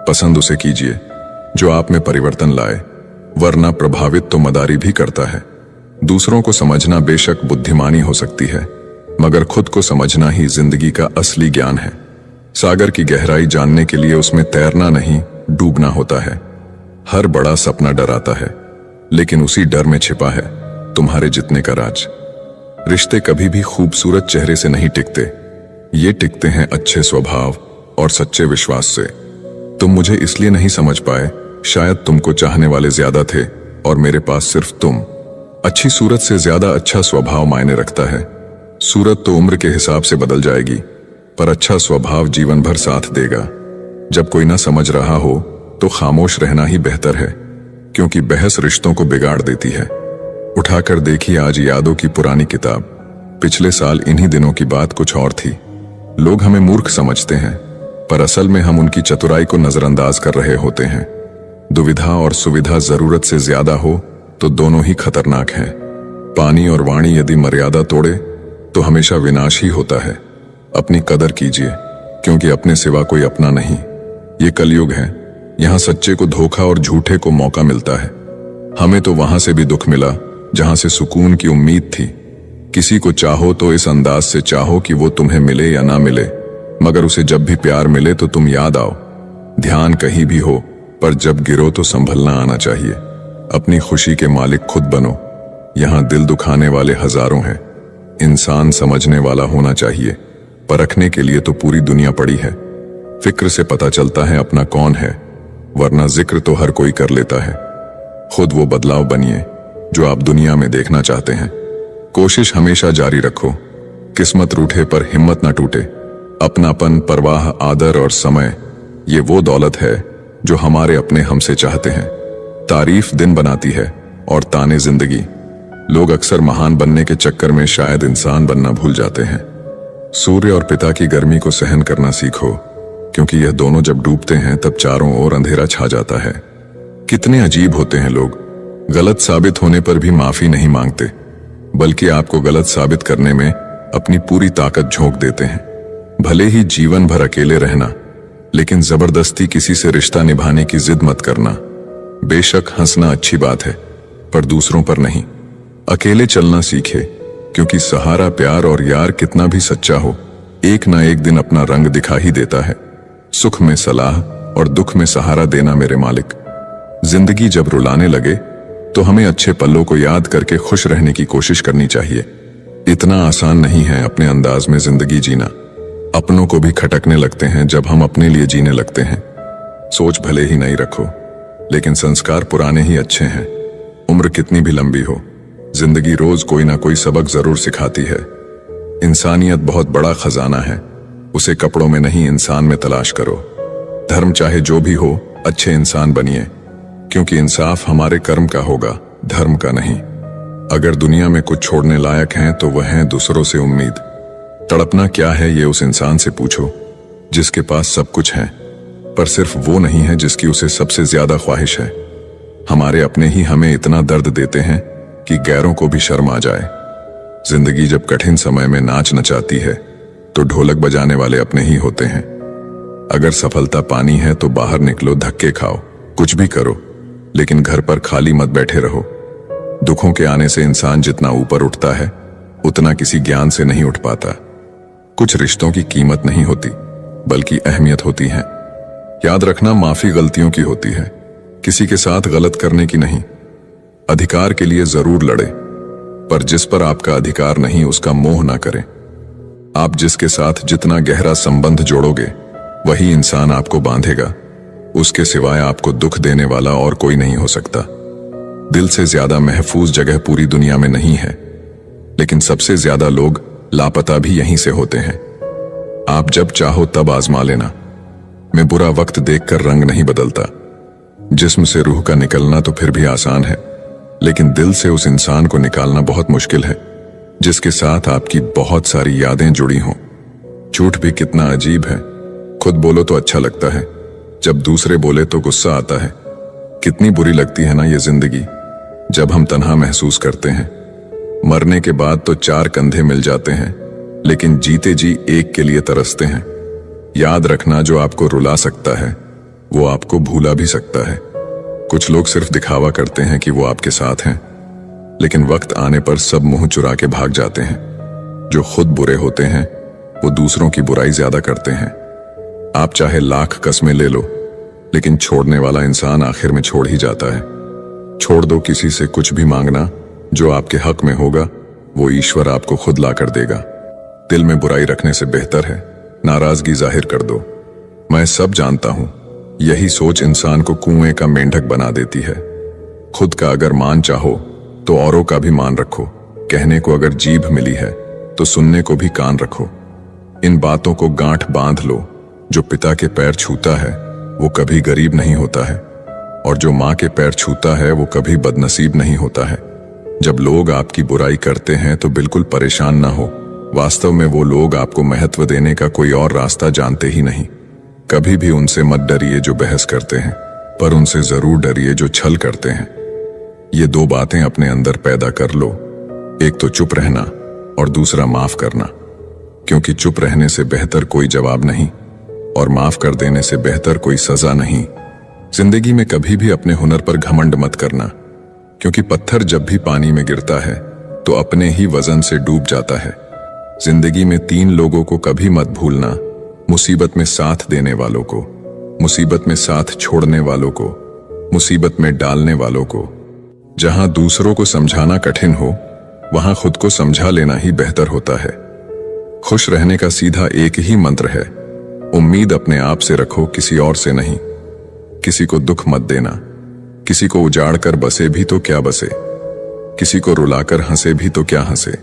पसंद उसे कीजिए जो आप में परिवर्तन लाए, वरना प्रभावित तो मदारी भी करता है। दूसरों को समझना बेशक बुद्धिमानी हो सकती है, मगर खुद को समझना ही जिंदगी का असली ज्ञान है। सागर की गहराई जानने के लिए उसमें तैरना नहीं, डूबना होता है। हर बड़ा सपना डराता है, लेकिन उसी डर में छिपा है तुम्हारे जितने का राज। रिश्ते कभी भी खूबसूरत चेहरे से नहीं टिकते, ये टिकते हैं अच्छे स्वभाव और सच्चे विश्वास से। तुम मुझे इसलिए नहीं समझ पाए, शायद तुमको चाहने वाले ज्यादा थे और मेरे पास सिर्फ तुम। अच्छी सूरत से ज्यादा अच्छा स्वभाव मायने रखता है। सूरत तो उम्र के हिसाब से बदल जाएगी, पर अच्छा स्वभाव जीवन भर साथ देगा। जब कोई ना समझ रहा हो तो खामोश रहना ही बेहतर है, क्योंकि बहस रिश्तों को बिगाड़ देती है। उठाकर देखी आज यादों की पुरानी किताब। पिछले साल इन्हीं दिनों की बात कुछ और थी। लोग हमें मूर्ख समझते हैं, पर असल में हम उनकी चतुराई को नजरअंदाज कर रहे होते हैं। दुविधा और सुविधा जरूरत से ज्यादा हो तो दोनों ही खतरनाक हैं। पानी और वाणी यदि मर्यादा तोड़े तो हमेशा विनाश ही होता है। अपनी कदर कीजिए, क्योंकि अपने सिवा कोई अपना नहीं। ये कलयुग है, यहाँ सच्चे को धोखा और झूठे को मौका मिलता है। हमें तो वहां से भी दुख मिला जहां से सुकून की उम्मीद थी। किसी को चाहो तो इस अंदाज से चाहो कि वो तुम्हें मिले या ना मिले, मगर उसे जब भी प्यार मिले तो तुम याद आओ। ध्यान कहीं भी हो, पर जब गिरो तो संभलना आना चाहिए। अपनी खुशी के मालिक खुद बनो। यहाँ दिल दुखाने वाले हजारों हैं। इंसान समझने वाला होना चाहिए, परखने के लिए तो पूरी दुनिया पड़ी है। फिक्र से पता चलता है अपना कौन है, वरना जिक्र तो हर कोई कर लेता है। खुद वो बदलाव बनिए जो आप दुनिया में देखना चाहते हैं। कोशिश हमेशा जारी रखो। किस्मत रूठे पर हिम्मत ना टूटे। अपनापन, परवाह, आदर और समय, ये वो दौलत है जो हमारे अपने हमसे चाहते हैं। तारीफ दिन बनाती है और ताने जिंदगी। लोग अक्सर महान बनने के चक्कर में शायद इंसान बनना भूल जाते हैं। सूर्य और पिता की गर्मी को सहन करना सीखो, क्योंकि यह दोनों जब डूबते हैं तब चारों ओर अंधेरा छा जाता है। कितने अजीब होते हैं लोग। गलत साबित होने पर भी माफी नहीं मांगते, बल्कि आपको गलत साबित करने में अपनी पूरी ताकत झोंक देते हैं। भले ही जीवन भर अकेले रहना, लेकिन जबरदस्ती किसी से रिश्ता निभाने की जिद मत करना। बेशक हंसना अच्छी बात है, पर दूसरों पर नहीं। अकेले चलना सीखे, क्योंकि सहारा प्यार और यार कितना भी सच्चा हो, एक ना एक दिन अपना रंग दिखा ही देता है। सुख में सलाह और दुख में सहारा देना मेरे मालिक। जिंदगी जब रुलाने लगे तो हमें अच्छे पलों को याद करके खुश रहने की कोशिश करनी चाहिए। इतना आसान नहीं है अपने अंदाज में जिंदगी जीना। अपनों को भी खटकने लगते हैं जब हम अपने लिए जीने लगते हैं। सोच भले ही नहीं रखो, लेकिन संस्कार पुराने ही अच्छे हैं। उम्र कितनी भी लंबी हो, जिंदगी रोज कोई ना कोई सबक जरूर सिखाती है। इंसानियत बहुत बड़ा खजाना है, उसे कपड़ों में नहीं इंसान में तलाश करो। धर्म चाहे जो भी हो, अच्छे इंसान बनिए, क्योंकि इंसाफ हमारे कर्म का होगा, धर्म का नहीं। अगर दुनिया में कुछ छोड़ने लायक हैं तो वह है दूसरों से उम्मीद। तड़पना क्या है ये उस इंसान से पूछो जिसके पास सब कुछ है, पर सिर्फ वो नहीं है जिसकी उसे सबसे ज्यादा ख्वाहिश है। हमारे अपने ही हमें इतना दर्द देते हैं कि गैरों को भी शर्म आ जाए। जिंदगी जब कठिन समय में नाच नचाती है तो ढोलक बजाने वाले अपने ही होते हैं। अगर सफलता पानी है तो बाहर निकलो, धक्के खाओ, कुछ भी करो, लेकिन घर पर खाली मत बैठे रहो। दुखों के आने से इंसान जितना ऊपर उठता है, उतना किसी ज्ञान से नहीं उठ पाता। कुछ रिश्तों की कीमत नहीं होती, बल्कि अहमियत होती है। याद रखना, माफी गलतियों की होती है, किसी के साथ गलत करने की नहीं। अधिकार के लिए जरूर लड़े, पर जिस पर आपका अधिकार नहीं उसका मोह ना करें। आप जिसके साथ जितना गहरा संबंध जोड़ोगे, वही इंसान आपको बांधेगा। उसके सिवाय आपको दुख देने वाला और कोई नहीं हो सकता। दिल से ज्यादा महफूज जगह पूरी दुनिया में नहीं है, लेकिन सबसे ज्यादा लोग लापता भी यहीं से होते हैं। आप जब चाहो तब आजमा लेना। मैं बुरा वक्त देखकर रंग नहीं बदलता। जिस्म से रूह का निकलना तो फिर भी आसान है, लेकिन दिल से उस इंसान को निकालना बहुत मुश्किल है जिसके साथ आपकी बहुत सारी यादें जुड़ी हों। झूठ भी कितना अजीब है। खुद बोलो तो अच्छा लगता है, जब दूसरे बोले तो गुस्सा आता है। कितनी बुरी लगती है ना ये जिंदगी, जब हम तन्हा महसूस करते हैं। मरने के बाद तो 4 कंधे मिल जाते हैं, लेकिन जीते जी एक के लिए तरसते हैं। याद रखना, जो आपको रुला सकता है वो आपको भूला भी सकता है। कुछ लोग सिर्फ दिखावा करते हैं कि वो आपके साथ हैं, लेकिन वक्त आने पर सब मुंह चुरा के भाग जाते हैं। जो खुद बुरे होते हैं वो दूसरों की बुराई ज्यादा करते हैं। आप चाहे लाख कस्में ले लो, लेकिन छोड़ने वाला इंसान आखिर में छोड़ ही जाता है। छोड़ दो किसी से कुछ भी मांगना, जो आपके हक में होगा वो ईश्वर आपको खुद ला कर देगा। दिल में बुराई रखने से बेहतर है नाराजगी जाहिर कर दो। मैं सब जानता हूं, यही सोच इंसान को कुएं का मेंढक बना देती है। खुद का अगर मान चाहो तो औरों का भी मान रखो। कहने को अगर जीभ मिली है तो सुनने को भी कान रखो। इन बातों को गांठ बांध लो, जो पिता के पैर छूता है वो कभी गरीब नहीं होता है, और जो माँ के पैर छूता है वो कभी बदनसीब नहीं होता है। जब लोग आपकी बुराई करते हैं तो बिल्कुल परेशान ना हो। वास्तव में वो लोग आपको महत्व देने का कोई और रास्ता जानते ही नहीं। कभी भी उनसे मत डरिए जो बहस करते हैं, पर उनसे जरूर डरिए जो छल करते हैं। ये दो बातें अपने अंदर पैदा कर लो, एक तो चुप रहना और दूसरा माफ करना, क्योंकि चुप रहने से बेहतर कोई जवाब नहीं और माफ कर देने से बेहतर कोई सजा नहीं। जिंदगी में कभी भी अपने हुनर पर घमंड मत करना, क्योंकि पत्थर जब भी पानी में गिरता है तो अपने ही वजन से डूब जाता है। जिंदगी में 3 लोगों को कभी मत भूलना, मुसीबत में साथ देने वालों को, मुसीबत में साथ छोड़ने वालों को, मुसीबत में डालने वालों को। जहां दूसरों को समझाना कठिन हो वहां खुद को समझा लेना ही बेहतर होता है। खुश रहने का सीधा एक ही मंत्र है, उम्मीद अपने आप से रखो, किसी और से नहीं। किसी को दुख मत देना, किसी को उजाड़ कर बसे भी तो क्या बसे, किसी को रुलाकर हंसे भी तो क्या हंसे।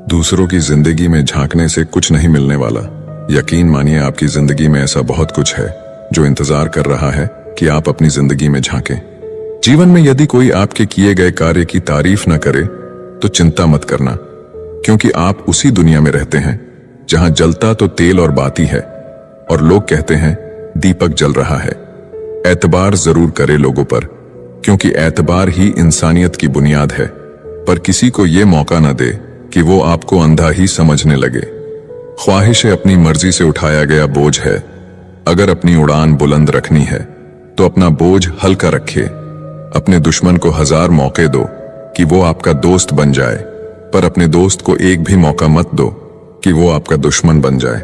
दूसरों की जिंदगी में झांकने से कुछ नहीं मिलने वाला। यकीन मानिए आपकी जिंदगी में ऐसा बहुत कुछ है जो इंतजार कर रहा है कि आप अपनी जिंदगी में झांकें। जीवन में यदि कोई आपके किए गए कार्य की तारीफ न करे तो चिंता मत करना, क्योंकि आप उसी दुनिया में रहते हैं जहां जलता तो तेल और बाती है और लोग कहते हैं दीपक जल रहा है। एतबार जरूर करे लोगों पर, क्योंकि एतबार ही इंसानियत की बुनियाद है, पर किसी को यह मौका न दे कि वो आपको अंधा ही समझने लगे। ख्वाहिश अपनी मर्जी से उठाया गया बोझ है। अगर अपनी उड़ान बुलंद रखनी है तो अपना बोझ हल्का रखे। अपने दुश्मन को 1000 मौके दो कि वो आपका दोस्त बन जाए, पर अपने दोस्त को एक भी मौका मत दो कि वो आपका दुश्मन बन जाए।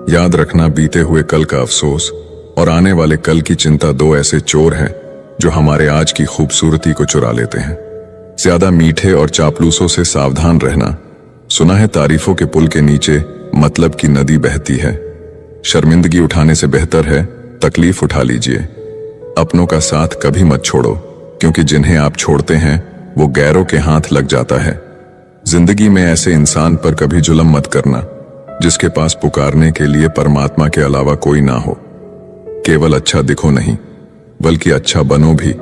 याद रखना, बीते हुए कल का अफसोस और आने वाले कल की चिंता 2 ऐसे चोर हैं जो हमारे आज की खूबसूरती को चुरा लेते हैं। ज्यादा मीठे और चापलूसों से सावधान रहना। सुना है तारीफों के पुल के नीचे मतलब की नदी बहती है। शर्मिंदगी उठाने से बेहतर है तकलीफ उठा लीजिए। अपनों का साथ कभी मत छोड़ो, क्योंकि जिन्हें आप छोड़ते हैं वो गैरों के हाथ लग जाता है। जिंदगी में ऐसे इंसान पर कभी जुल्म मत करना जिसके पास पुकारने के लिए परमात्मा के अलावा कोई ना हो। केवल अच्छा दिखो नहीं, बल्कि अच्छा बनो भी।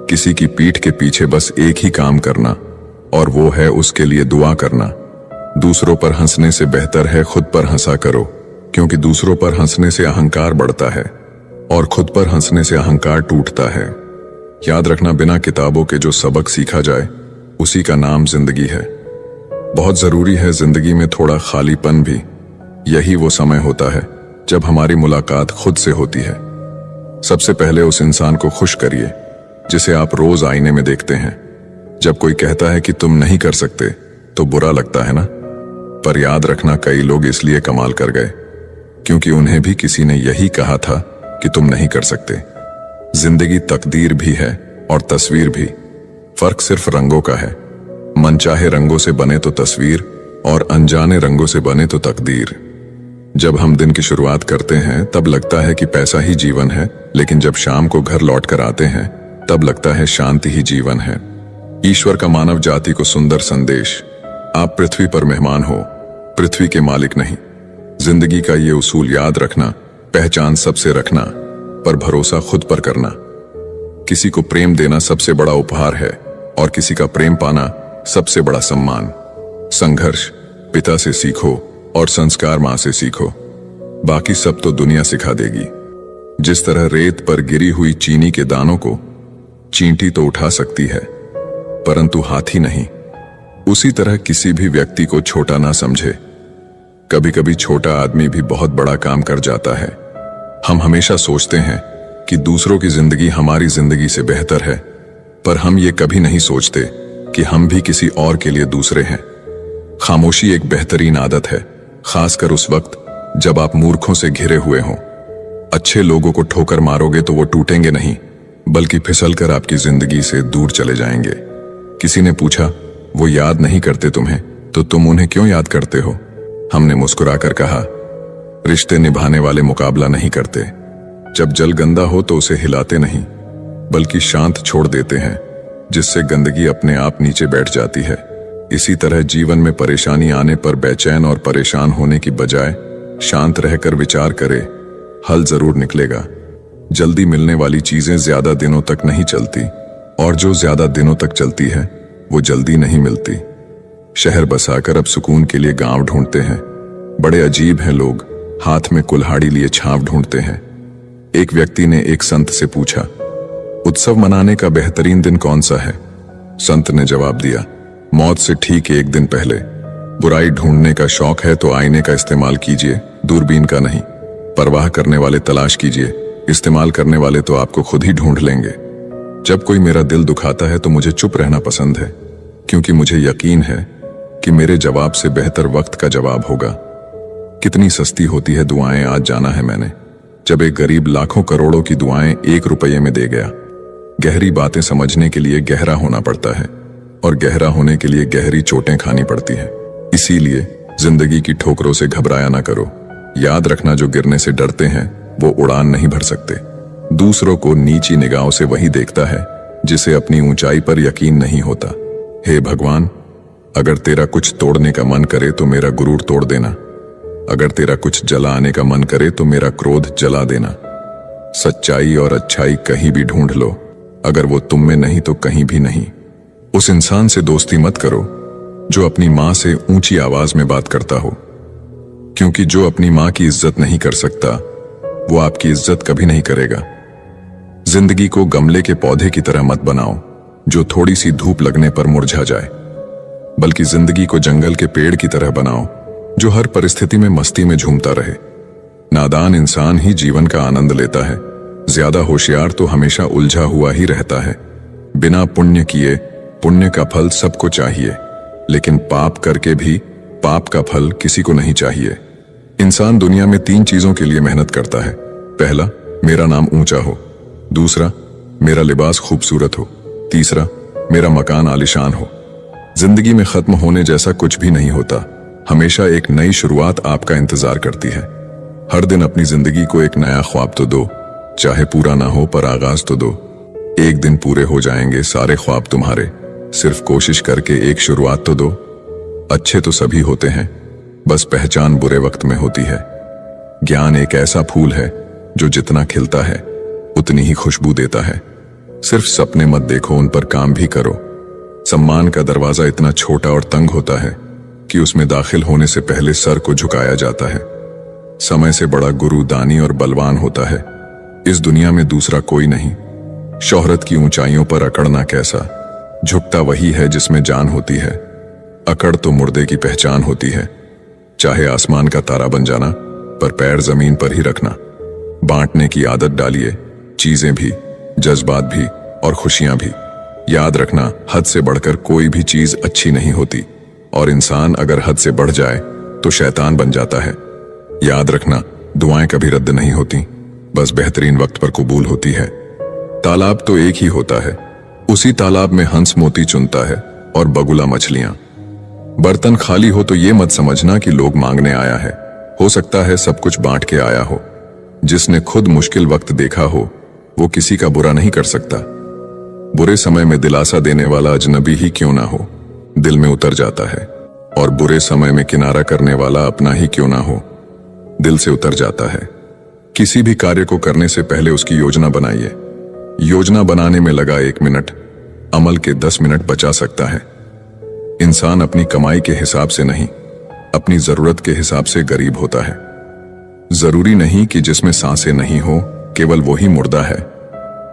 किसी की पीठ के पीछे बस एक ही काम करना, और वो है उसके लिए दुआ करना। दूसरों पर हंसने से बेहतर है खुद पर हंसा करो, क्योंकि दूसरों पर हंसने से अहंकार बढ़ता है और खुद पर हंसने से अहंकार टूटता है। याद रखना, बिना किताबों के जो सबक सीखा जाए उसी का नाम जिंदगी है। बहुत जरूरी है जिंदगी में थोड़ा खालीपन भी। यही वो समय होता है जब हमारी मुलाकात खुद से होती है। सबसे पहले उस इंसान को खुश करिए जिसे आप रोज आईने में देखते हैं। जब कोई कहता है कि तुम नहीं कर सकते तो बुरा लगता है ना, पर याद रखना, कई लोग इसलिए कमाल कर गए क्योंकि उन्हें भी किसी ने यही कहा था कि तुम नहीं कर सकते। जिंदगी तकदीर भी है और तस्वीर भी, फर्क सिर्फ रंगों का है। मनचाहे रंगों से बने तो तस्वीर और अनजाने रंगों से बने तो तकदीर। जब हम दिन की शुरुआत करते हैं तब लगता है कि पैसा ही जीवन है, लेकिन जब शाम को घर लौट कर आते हैं तब लगता है शांति ही जीवन है। ईश्वर का मानव जाति को सुंदर संदेश, आप पृथ्वी पर मेहमान हो, पृथ्वी के मालिक नहीं। जिंदगी का ये उसूल याद रखना, पहचान सबसे रखना, पर भरोसा खुद पर करना। किसी को प्रेम देना सबसे बड़ा उपहार है और किसी का प्रेम पाना सबसे बड़ा सम्मान। संघर्ष पिता से सीखो और संस्कार मां से सीखो, बाकी सब तो दुनिया सिखा देगी। जिस तरह रेत पर गिरी हुई चीनी के दानों को चींटी तो उठा सकती है परंतु हाथी नहीं, उसी तरह किसी भी व्यक्ति को छोटा ना समझे। कभी कभी छोटा आदमी भी बहुत बड़ा काम कर जाता है। हम हमेशा सोचते हैं कि दूसरों की जिंदगी हमारी जिंदगी से बेहतर है, पर हम ये कभी नहीं सोचते कि हम भी किसी और के लिए दूसरे हैं। खामोशी एक बेहतरीन आदत है, खासकर उस वक्त जब आप मूर्खों से घिरे हुए हों। अच्छे लोगों को ठोकर मारोगे तो वो टूटेंगे नहीं, बल्कि फिसलकर आपकी जिंदगी से दूर चले जाएंगे। किसी ने पूछा, वो याद नहीं करते तुम्हें, तो तुम उन्हें क्यों याद करते हो? हमने मुस्कुराकर कहा, रिश्ते निभाने वाले मुकाबला नहीं करते। जब जल गंदा हो तो उसे हिलाते नहीं, बल्कि शांत छोड़ देते हैं, जिससे गंदगी अपने आप नीचे बैठ जाती है। इसी तरह जीवन में परेशानी आने पर बेचैन और परेशान होने की बजाय शांत रहकर विचार करे, हल जरूर निकलेगा। जल्दी मिलने वाली चीजें ज्यादा दिनों तक नहीं चलती, और जो ज्यादा दिनों तक चलती है वो जल्दी नहीं मिलती। शहर बसाकर अब सुकून के लिए गांव ढूंढते हैं। बड़े अजीब हैं लोग, हाथ में कुल्हाड़ी लिए छांव ढूंढते हैं। एक व्यक्ति ने एक संत से पूछा, उत्सव मनाने का बेहतरीन दिन कौन सा है? संत ने जवाब दिया, मौत से ठीक 1 दिन पहले। बुराई ढूंढने का शौक है तो आईने का इस्तेमाल कीजिए, दूरबीन का नहीं। परवाह करने वाले तलाश कीजिए, इस्तेमाल करने वाले तो आपको खुद ही ढूंढ लेंगे। जब कोई मेरा दिल दुखाता है तो मुझे चुप रहना पसंद है, क्योंकि मुझे यकीन है कि मेरे जवाब से बेहतर वक्त का जवाब होगा। कितनी सस्ती होती है दुआएं, आज जाना है मैंने, जब एक गरीब लाखों करोड़ों की दुआएं 1 रुपये में दे गया। गहरी बातें समझने के लिए गहरा होना पड़ता है, और गहरा होने के लिए गहरी चोटें खानी पड़ती हैं। इसीलिए जिंदगी की ठोकरों से घबराया ना करो। याद रखना, जो गिरने से डरते हैं वो उड़ान नहीं भर सकते। दूसरों को नीची निगाहों से वही देखता है जिसे अपनी ऊंचाई पर यकीन नहीं होता। हे भगवान, अगर तेरा कुछ तोड़ने का मन करे तो मेरा गुरूर तोड़ देना। अगर तेरा कुछ जलाने का मन करे तो मेरा क्रोध जला देना। सच्चाई और अच्छाई कहीं भी ढूंढ लो, अगर वो तुम में नहीं तो कहीं भी नहीं। उस इंसान से दोस्ती मत करो जो अपनी मां से ऊंची आवाज में बात करता हो, क्योंकि जो अपनी मां की इज्जत नहीं कर सकता वो आपकी इज्जत कभी नहीं करेगा। जिंदगी को गमले के पौधे की तरह मत बनाओ जो थोड़ी सी धूप लगने पर मुरझा जाए, बल्कि जिंदगी को जंगल के पेड़ की तरह बनाओ जो हर परिस्थिति में मस्ती में झूमता रहे। नादान इंसान ही जीवन का आनंद लेता है, ज्यादा होशियार तो हमेशा उलझा हुआ ही रहता है। बिना पुण्य किए पुण्य का फल सबको चाहिए, लेकिन पाप करके भी पाप का फल किसी को नहीं चाहिए। इंसान दुनिया में 3 चीजों के लिए मेहनत करता है। पहला, मेरा नाम ऊंचा हो। दूसरा, मेरा लिबास खूबसूरत हो। तीसरा, मेरा मकान आलीशान हो। जिंदगी में खत्म होने जैसा कुछ भी नहीं होता, हमेशा एक नई शुरुआत आपका इंतजार करती है। हर दिन अपनी जिंदगी को एक नया ख्वाब तो दो, चाहे पूरा ना हो पर आगाज तो दो। एक दिन पूरे हो जाएंगे सारे ख्वाब तुम्हारे, सिर्फ कोशिश करके एक शुरुआत तो दो। अच्छे तो सभी होते हैं, बस पहचान बुरे वक्त में होती है। ज्ञान एक ऐसा फूल है जो जितना खिलता है उतनी ही खुशबू देता है। सिर्फ सपने मत देखो, उन पर काम भी करो। सम्मान का दरवाजा इतना छोटा और तंग होता है कि उसमें दाखिल होने से पहले सर को झुकाया जाता है। समय से बड़ा गुरु दानी और बलवान होता है, इस दुनिया में दूसरा कोई नहीं। शोहरत की ऊंचाइयों पर अकड़ना कैसा, झुकता वही है जिसमें जान होती है। अकड़ तो मुर्दे की पहचान होती है। चाहे आसमान का तारा बन जाना, पर पैर जमीन पर ही रखना। बांटने की आदत डालिए, चीजें भी, जज्बात भी और खुशियां भी। याद रखना, हद से बढ़कर कोई भी चीज अच्छी नहीं होती, और इंसान अगर हद से बढ़ जाए तो शैतान बन जाता है। याद रखना, दुआएं कभी रद्द नहीं होती, बस बेहतरीन वक्त पर कबूल होती है। तालाब तो एक ही होता है, उसी तालाब में हंस मोती चुनता है और बगुला मछलियां। बर्तन खाली हो तो ये मत समझना कि लोग मांगने आया है, हो सकता है सब कुछ बांट के आया हो। जिसने खुद मुश्किल वक्त देखा हो वो किसी का बुरा नहीं कर सकता। बुरे समय में दिलासा देने वाला अजनबी ही क्यों ना हो, दिल में उतर जाता है, और बुरे समय में किनारा करने वाला अपना ही क्यों ना हो, दिल से उतर जाता है। किसी भी कार्य को करने से पहले उसकी योजना बनाइए। योजना बनाने में लगा 1 मिनट अमल के 10 मिनट बचा सकता है। इंसान अपनी कमाई के हिसाब से नहीं, अपनी जरूरत के हिसाब से गरीब होता है। जरूरी नहीं कि जिसमें सांसें नहीं हो केवल वो ही मुर्दा है।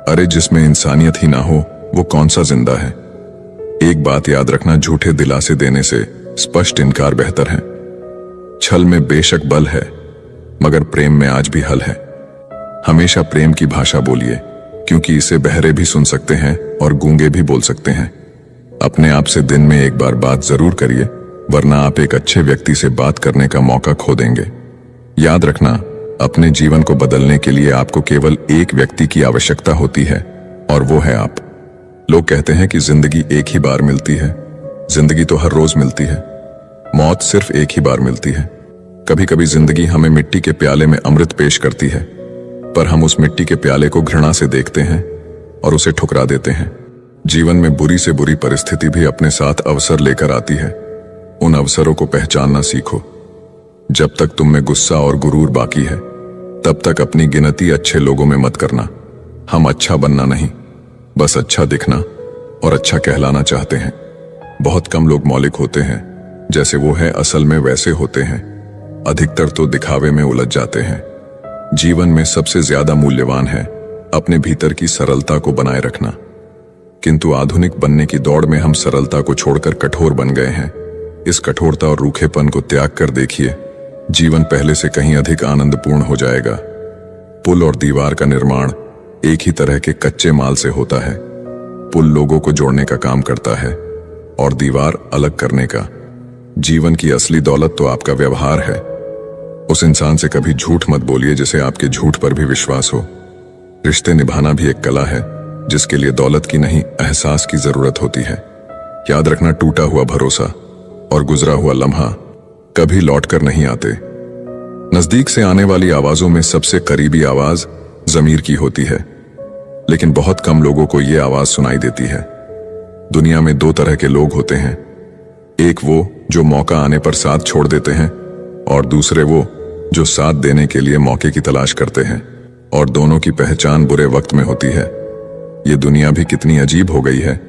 अरे जिसमें इंसानियत ही ना हो वो कौन सा जिंदा है। एक बात याद रखना, झूठे दिलासे देने से स्पष्ट इनकार बेहतर है। छल में बेशक बल है, मगर प्रेम में आज भी हल है। हमेशा प्रेम की भाषा बोलिए, क्योंकि इसे बहरे भी सुन सकते हैं और गूंगे भी बोल सकते हैं। अपने आप से दिन में एक बार बात जरूर करिए, वरना आप एक अच्छे व्यक्ति से बात करने का मौका खो देंगे। याद रखना, अपने जीवन को बदलने के लिए आपको केवल एक व्यक्ति की आवश्यकता होती है, और वो है आप। लोग कहते हैं कि जिंदगी एक ही बार मिलती है। जिंदगी तो हर रोज मिलती है, मौत सिर्फ एक ही बार मिलती है। कभी कभी जिंदगी हमें मिट्टी के प्याले में अमृत पेश करती है, पर हम उस मिट्टी के प्याले को घृणा से देखते हैं और उसे ठुकरा देते हैं। जीवन में बुरी से बुरी परिस्थिति भी अपने साथ अवसर लेकर आती है। उन अवसरों को पहचानना सीखो। जब तक तुम में गुस्सा और गुरूर बाकी है, तब तक अपनी गिनती अच्छे लोगों में मत करना। हम अच्छा बनना नहीं, बस अच्छा दिखना और अच्छा कहलाना चाहते हैं। बहुत कम लोग मौलिक होते हैं, जैसे वो है असल में वैसे होते हैं। अधिकतर तो दिखावे में उलझ जाते हैं। जीवन में सबसे ज्यादा मूल्यवान है अपने भीतर की सरलता को बनाए रखना। किंतु आधुनिक बनने की दौड़ में हम सरलता को छोड़कर कठोर बन गए हैं। इस कठोरता और रूखेपन को त्याग कर देखिए, जीवन पहले से कहीं अधिक आनंदपूर्ण हो जाएगा। पुल और दीवार का निर्माण एक ही तरह के कच्चे माल से होता है। पुल लोगों को जोड़ने का काम करता है और दीवार अलग करने का। जीवन की असली दौलत तो आपका व्यवहार है। उस इंसान से कभी झूठ मत बोलिए जिसे आपके झूठ पर भी विश्वास हो। रिश्ते निभाना भी एक कला है, जिसके लिए दौलत की नहीं, एहसास की जरूरत होती है। याद रखना, टूटा हुआ भरोसा और गुजरा हुआ लम्हा कभी लौटकर नहीं आते। नजदीक से आने वाली आवाजों में सबसे करीबी आवाज ज़मीर की होती है, लेकिन बहुत कम लोगों को यह आवाज सुनाई देती है। दुनिया में दो तरह के लोग होते हैं, एक वो जो मौका आने पर साथ छोड़ देते हैं, और दूसरे वो जो साथ देने के लिए मौके की तलाश करते हैं, और दोनों की पहचान बुरे वक्त में होती है। ये दुनिया भी कितनी अजीब हो गई है।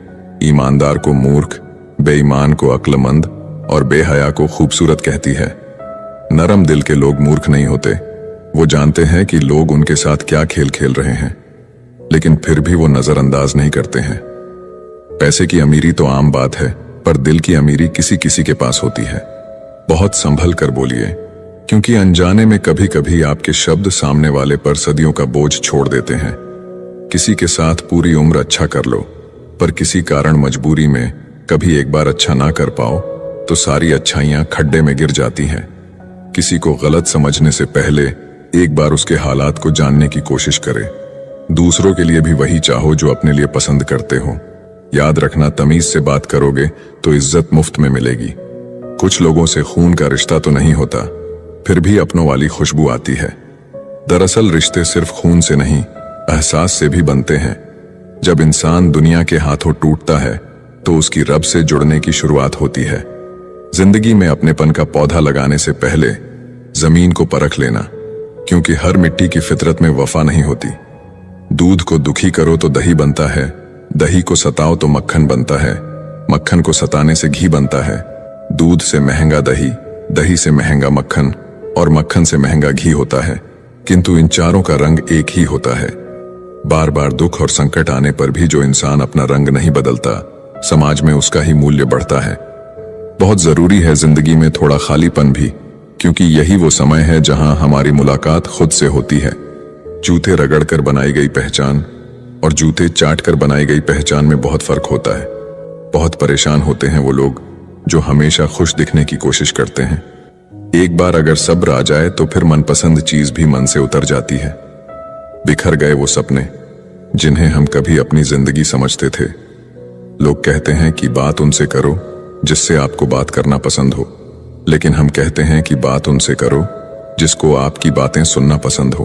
ईमानदार को मूर्ख, बेईमान को अक्लमंद और बेहया को खूबसूरत कहती है। नरम दिल के लोग मूर्ख नहीं होते। वो जानते हैं कि लोग उनके साथ क्या खेल खेल रहे हैं, लेकिन फिर भी वो नजरअंदाज नहीं करते हैं। पैसे की अमीरी तो आम बात है, पर दिल की अमीरी किसी किसी के पास होती है। बहुत संभल कर बोलिए, क्योंकि अनजाने में कभी कभी आपके शब्द सामने वाले पर सदियों का बोझ छोड़ देते हैं। किसी के साथ पूरी उम्र अच्छा कर लो, पर किसी कारण मजबूरी में कभी एक बार अच्छा ना कर पाओ तो सारी अच्छाइयां खड्डे में गिर जाती हैं। किसी को गलत समझने से पहले एक बार उसके हालात को जानने की कोशिश करें। दूसरों के लिए भी वही चाहो जो अपने लिए पसंद करते हो। याद रखना, तमीज से बात करोगे तो इज्जत मुफ्त में मिलेगी। कुछ लोगों से खून का रिश्ता तो नहीं होता, फिर भी अपनों वाली खुशबू आती है। दरअसल रिश्ते सिर्फ खून से नहीं, एहसास से भी बनते हैं। जब इंसान दुनिया के हाथों टूटता है तो उसकी रब से जुड़ने की शुरुआत होती है। जिंदगी में अपनेपन का पौधा लगाने से पहले जमीन को परख लेना, क्योंकि हर मिट्टी की फितरत में वफा नहीं होती। दूध को दुखी करो तो दही बनता है, दही को सताओ तो मक्खन बनता है, मक्खन को सताने से घी बनता है। दूध से महंगा दही, दही से महंगा मक्खन और मक्खन से महंगा घी होता है, किंतु इन चारों का रंग एक ही होता है। बार बार दुख और संकट आने पर भी जो इंसान अपना रंग नहीं बदलता, समाज में उसका ही मूल्य बढ़ता है। बहुत जरूरी है जिंदगी में थोड़ा खालीपन भी, क्योंकि यही वो समय है जहां हमारी मुलाकात खुद से होती है। जूते रगड़कर बनाई गई पहचान और जूते चाटकर बनाई गई पहचान में बहुत फर्क होता है। बहुत परेशान होते हैं वो लोग जो हमेशा खुश दिखने की कोशिश करते हैं। एक बार अगर सब्र आ जाए तो फिर मनपसंद चीज भी मन से उतर जाती है। बिखर गए वो सपने जिन्हें हम कभी अपनी जिंदगी समझते थे। लोग कहते हैं कि बात उनसे करो जिससे आपको बात करना पसंद हो, लेकिन हम कहते हैं कि बात उनसे करो जिसको आपकी बातें सुनना पसंद हो।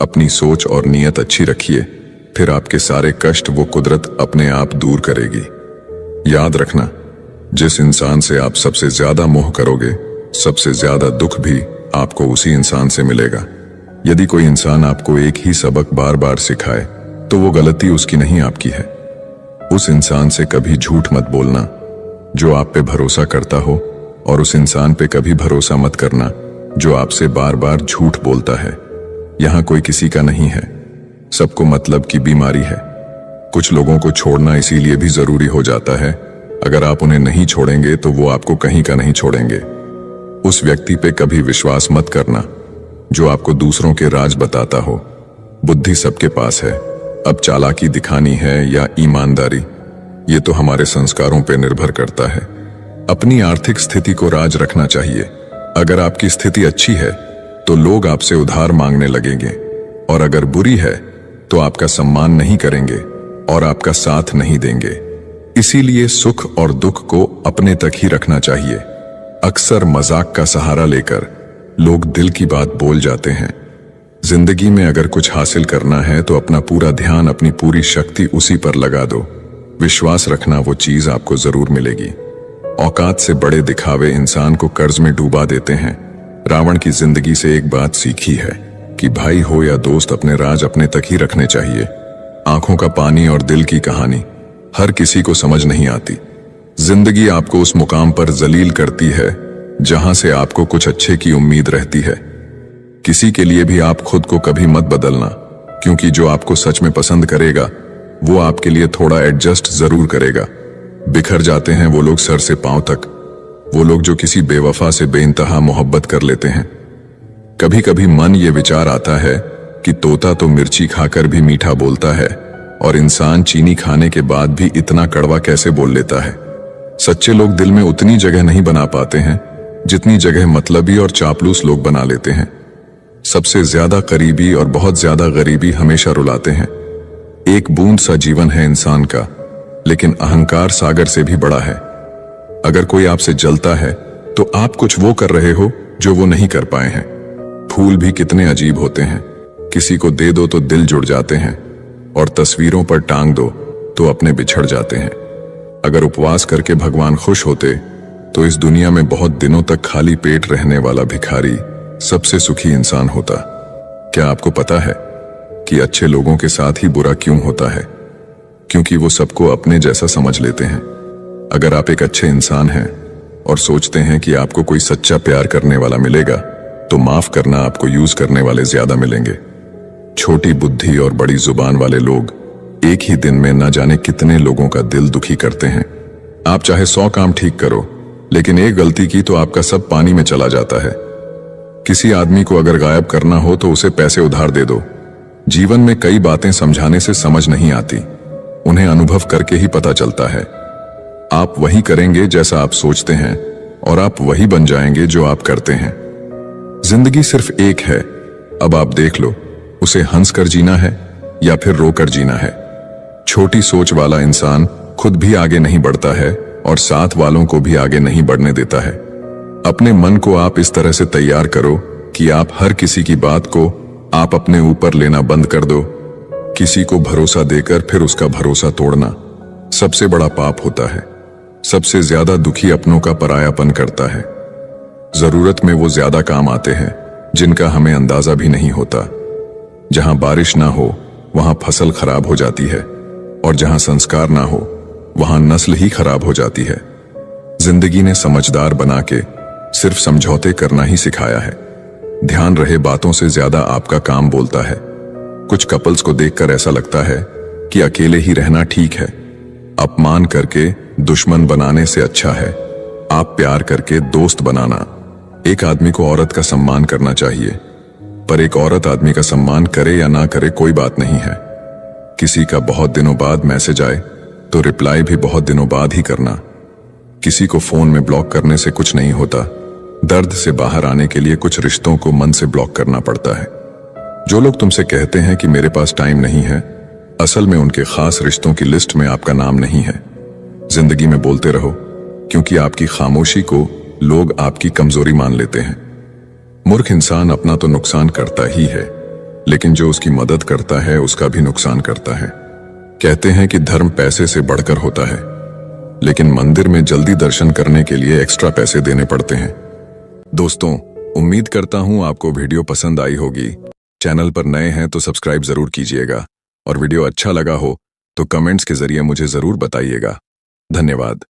अपनी सोच और नीयत अच्छी रखिए, फिर आपके सारे कष्ट वो कुदरत अपने आप दूर करेगी। याद रखना, जिस इंसान से आप सबसे ज्यादा मोह करोगे, सबसे ज्यादा दुख भी आपको उसी इंसान से मिलेगा। यदि कोई इंसान आपको एक ही सबक बार बार सिखाए तो वो गलती उसकी नहीं, आपकी है। उस इंसान से कभी झूठ मत बोलना जो आप पे भरोसा करता हो, और उस इंसान पे कभी भरोसा मत करना जो आपसे बार बार झूठ बोलता है। यहां कोई किसी का नहीं है, सबको मतलब की बीमारी है। कुछ लोगों को छोड़ना इसीलिए भी जरूरी हो जाता है, अगर आप उन्हें नहीं छोड़ेंगे तो वो आपको कहीं का नहीं छोड़ेंगे। उस व्यक्ति पे कभी विश्वास मत करना जो आपको दूसरों के राज बताता हो, बुद्धि सबके पास है, अब चालाकी दिखानी है या ईमानदारी, ये तो हमारे संस्कारों पर निर्भर करता है। अपनी आर्थिक स्थिति को राज रखना चाहिए। अगर आपकी स्थिति अच्छी है तो लोग आपसे उधार मांगने लगेंगे, और अगर बुरी है तो आपका सम्मान नहीं करेंगे और आपका साथ नहीं देंगे। इसीलिए सुख और दुख को अपने तक ही रखना चाहिए। अक्सर मजाक का सहारा लेकर लोग दिल की बात बोल जाते हैं। जिंदगी में अगर कुछ हासिल करना है तो अपना पूरा ध्यान, अपनी पूरी शक्ति उसी पर लगा दो। विश्वास रखना, वो चीज आपको जरूर मिलेगी। औकात से बड़े दिखावे इंसान को कर्ज में डूबा देते हैं। रावण की जिंदगी से एक बात सीखी है कि भाई हो या दोस्त, अपने राज अपने तक ही रखने चाहिए। आंखों का पानी और दिल की कहानी हर किसी को समझ नहीं आती। जिंदगी आपको उस मुकाम पर जलील करती है जहां से आपको कुछ अच्छे की उम्मीद रहती है। किसी के लिए भी आप खुद को कभी मत बदलना, क्योंकि जो आपको सच में पसंद करेगा वो आपके लिए थोड़ा एडजस्ट जरूर करेगा। बिखर जाते हैं वो लोग सर से पांव तक, वो लोग जो किसी बेवफा से बेइंतहा मोहब्बत कर लेते हैं। कभी कभी मन ये विचार आता है कि तोता तो मिर्ची खाकर भी मीठा बोलता है, और इंसान चीनी खाने के बाद भी इतना कड़वा कैसे बोल लेता है। सच्चे लोग दिल में उतनी जगह नहीं बना पाते हैं जितनी जगह मतलबी और चापलूस लोग बना लेते हैं। सबसे ज्यादा करीबी और बहुत ज्यादा गरीबी हमेशा रुलाते हैं। एक बूंद सा जीवन है इंसान का, लेकिन अहंकार सागर से भी बड़ा है। अगर कोई आपसे जलता है तो आप कुछ वो कर रहे हो जो वो नहीं कर पाए हैं। फूल भी कितने अजीब होते हैं, किसी को दे दो तो दिल जुड़ जाते हैं, और तस्वीरों पर टांग दो तो अपने बिछड़ जाते हैं। अगर उपवास करके भगवान खुश होते तो इस दुनिया में बहुत दिनों तक खाली पेट रहने वाला भिखारी सबसे सुखी इंसान होता। क्या आपको पता है कि अच्छे लोगों के साथ ही बुरा क्यों होता है? क्योंकि वो सबको अपने जैसा समझ लेते हैं। अगर आप एक अच्छे इंसान हैं और सोचते हैं कि आपको कोई सच्चा प्यार करने वाला मिलेगा, तो माफ करना, आपको यूज करने वाले ज्यादा मिलेंगे। छोटी बुद्धि और बड़ी जुबान वाले लोग एक ही दिन में न जाने कितने लोगों का दिल दुखी करते हैं। आप चाहे 100 काम ठीक करो, लेकिन एक गलती की तो आपका सब पानी में चला जाता है। किसी आदमी को अगर गायब करना हो तो उसे पैसे उधार दे दो। जीवन में कई बातें समझाने से समझ नहीं आती, उन्हें अनुभव करके ही पता चलता है। आप वही करेंगे जैसा आप सोचते हैं, और आप वही बन जाएंगे जो आप करते हैं। जिंदगी सिर्फ एक है, अब आप देख लो, उसे हंस कर जीना है या फिर रोकर जीना है। छोटी सोच वाला इंसान खुद भी आगे नहीं बढ़ता है और साथ वालों को भी आगे नहीं बढ़ने देता है। अपने मन को आप इस तरह से तैयार करो कि आप हर किसी की बात को आप अपने ऊपर लेना बंद कर दो। किसी को भरोसा देकर फिर उसका भरोसा तोड़ना सबसे बड़ा पाप होता है। सबसे ज्यादा दुखी अपनों का परायापन करता है। जरूरत में वो ज्यादा काम आते हैं जिनका हमें अंदाजा भी नहीं होता। जहां बारिश ना हो वहां फसल खराब हो जाती है, और जहां संस्कार ना हो वहां नस्ल ही खराब हो जाती है। जिंदगी ने समझदार बना के सिर्फ समझौते करना ही सिखाया है। ध्यान रहे, बातों से ज्यादा आपका काम बोलता है। कुछ कपल्स को देखकर ऐसा लगता है कि अकेले ही रहना ठीक है। अपमान करके दुश्मन बनाने से अच्छा है आप प्यार करके दोस्त बनाना। एक आदमी को औरत का सम्मान करना चाहिए, पर एक औरत आदमी का सम्मान करे या ना करे कोई बात नहीं है। किसी का बहुत दिनों बाद मैसेज आए तो रिप्लाई भी बहुत दिनों बाद ही करना। किसी को फोन में ब्लॉक करने से कुछ नहीं होता। दर्द से बाहर आने के लिए कुछ रिश्तों को मन से ब्लॉक करना पड़ता है। जो लोग तुमसे कहते हैं कि मेरे पास टाइम नहीं है, असल में उनके खास रिश्तों की लिस्ट में आपका नाम नहीं है। जिंदगी में बोलते रहो, क्योंकि आपकी खामोशी को लोग आपकी कमजोरी मान लेते हैं। मूर्ख इंसान अपना तो नुकसान करता ही है, लेकिन जो उसकी मदद करता है उसका भी नुकसान करता है। कहते हैं कि धर्म पैसे से बढ़कर होता है, लेकिन मंदिर में जल्दी दर्शन करने के लिए एक्स्ट्रा पैसे देने पड़ते हैं। दोस्तों, उम्मीद करता हूं आपको वीडियो पसंद आई होगी। चैनल पर नए हैं तो सब्सक्राइब जरूर कीजिएगा, और वीडियो अच्छा लगा हो तो कमेंट्स के जरिए मुझे जरूर बताइएगा। धन्यवाद।